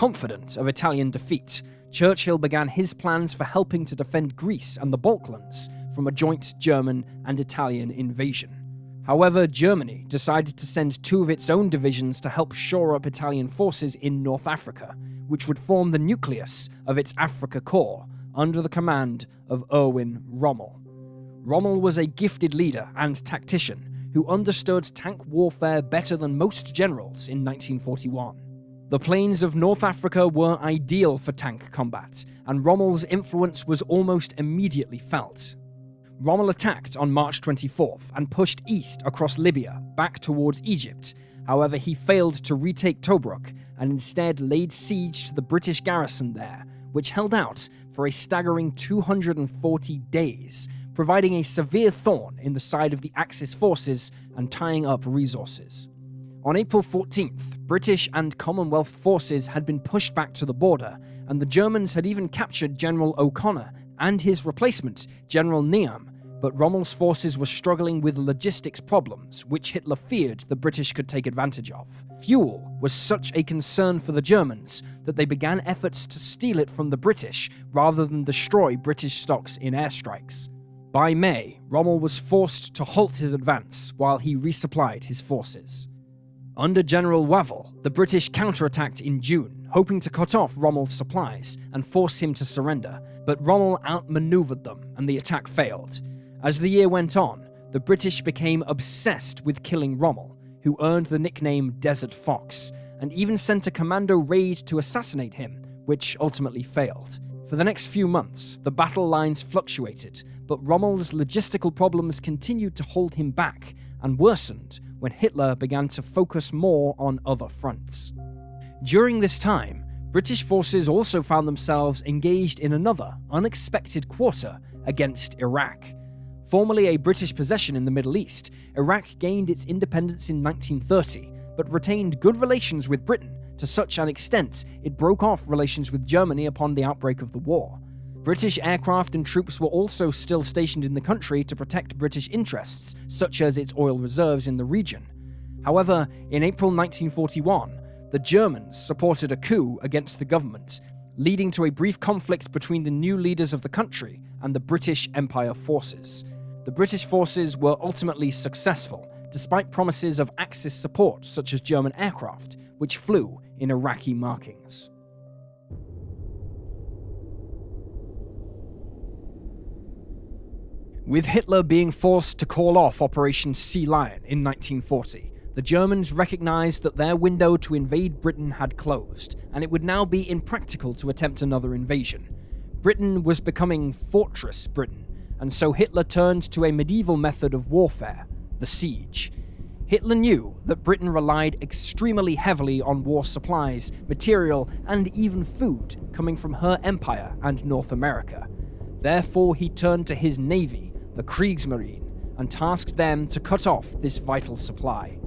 Confident of Italian defeat, Churchill began his plans for helping to defend Greece and the Balkans from a joint German and Italian invasion. However, Germany decided to send 2 of its own divisions to help shore up Italian forces in North Africa, which would form the nucleus of its Africa Corps under the command of Erwin Rommel. Rommel was a gifted leader and tactician who understood tank warfare better than most generals in 1941. The plains of North Africa were ideal for tank combat, and Rommel's influence was almost immediately felt. Rommel attacked on March 24th and pushed east across Libya, back towards Egypt. However, he failed to retake Tobruk and instead laid siege to the British garrison there, which held out for a staggering 240 days, providing a severe thorn in the side of the Axis forces and tying up resources. On April 14th, British and Commonwealth forces had been pushed back to the border, and the Germans had even captured General O'Connor and his replacement, General Niam, but Rommel's forces were struggling with logistics problems, which Hitler feared the British could take advantage of. Fuel was such a concern for the Germans that they began efforts to steal it from the British rather than destroy British stocks in airstrikes. By May, Rommel was forced to halt his advance while he resupplied his forces. Under General Wavell, the British counterattacked in June, hoping to cut off Rommel's supplies and force him to surrender, but Rommel outmaneuvered them and the attack failed. As the year went on, the British became obsessed with killing Rommel, who earned the nickname Desert Fox, and even sent a commando raid to assassinate him, which ultimately failed. For the next few months, the battle lines fluctuated, but Rommel's logistical problems continued to hold him back, and worsened when Hitler began to focus more on other fronts. During this time, British forces also found themselves engaged in another, unexpected quarter against Iraq. Formerly a British possession in the Middle East, Iraq gained its independence in 1930, but retained good relations with Britain to such an extent it broke off relations with Germany upon the outbreak of the war. British aircraft and troops were also still stationed in the country to protect British interests, such as its oil reserves in the region. However, in April 1941, the Germans supported a coup against the government, leading to a brief conflict between the new leaders of the country and the British Empire forces. The British forces were ultimately successful, despite promises of Axis support such as German aircraft, which flew in Iraqi markings. With Hitler being forced to call off Operation Sea Lion in 1940, the Germans recognized that their window to invade Britain had closed, and it would now be impractical to attempt another invasion. Britain was becoming Fortress Britain, and so Hitler turned to a medieval method of warfare, the siege. Hitler knew that Britain relied extremely heavily on war supplies, material, and even food coming from her empire and North America. Therefore, he turned to his navy, the Kriegsmarine, and tasked them to cut off this vital supply.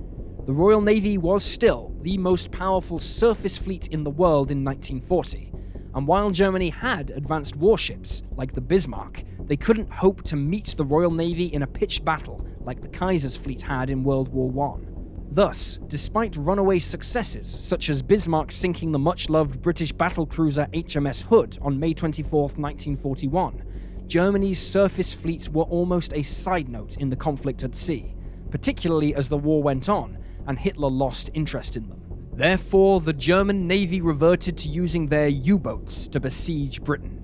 The Royal Navy was still the most powerful surface fleet in the world in 1940, and while Germany had advanced warships like the Bismarck, they couldn't hope to meet the Royal Navy in a pitched battle like the Kaiser's fleet had in World War I. Thus, despite runaway successes such as Bismarck sinking the much-loved British battlecruiser HMS Hood on May 24, 1941, Germany's surface fleets were almost a side note in the conflict at sea, particularly as the war went on and Hitler lost interest in them. Therefore, the German Navy reverted to using their U-boats to besiege Britain.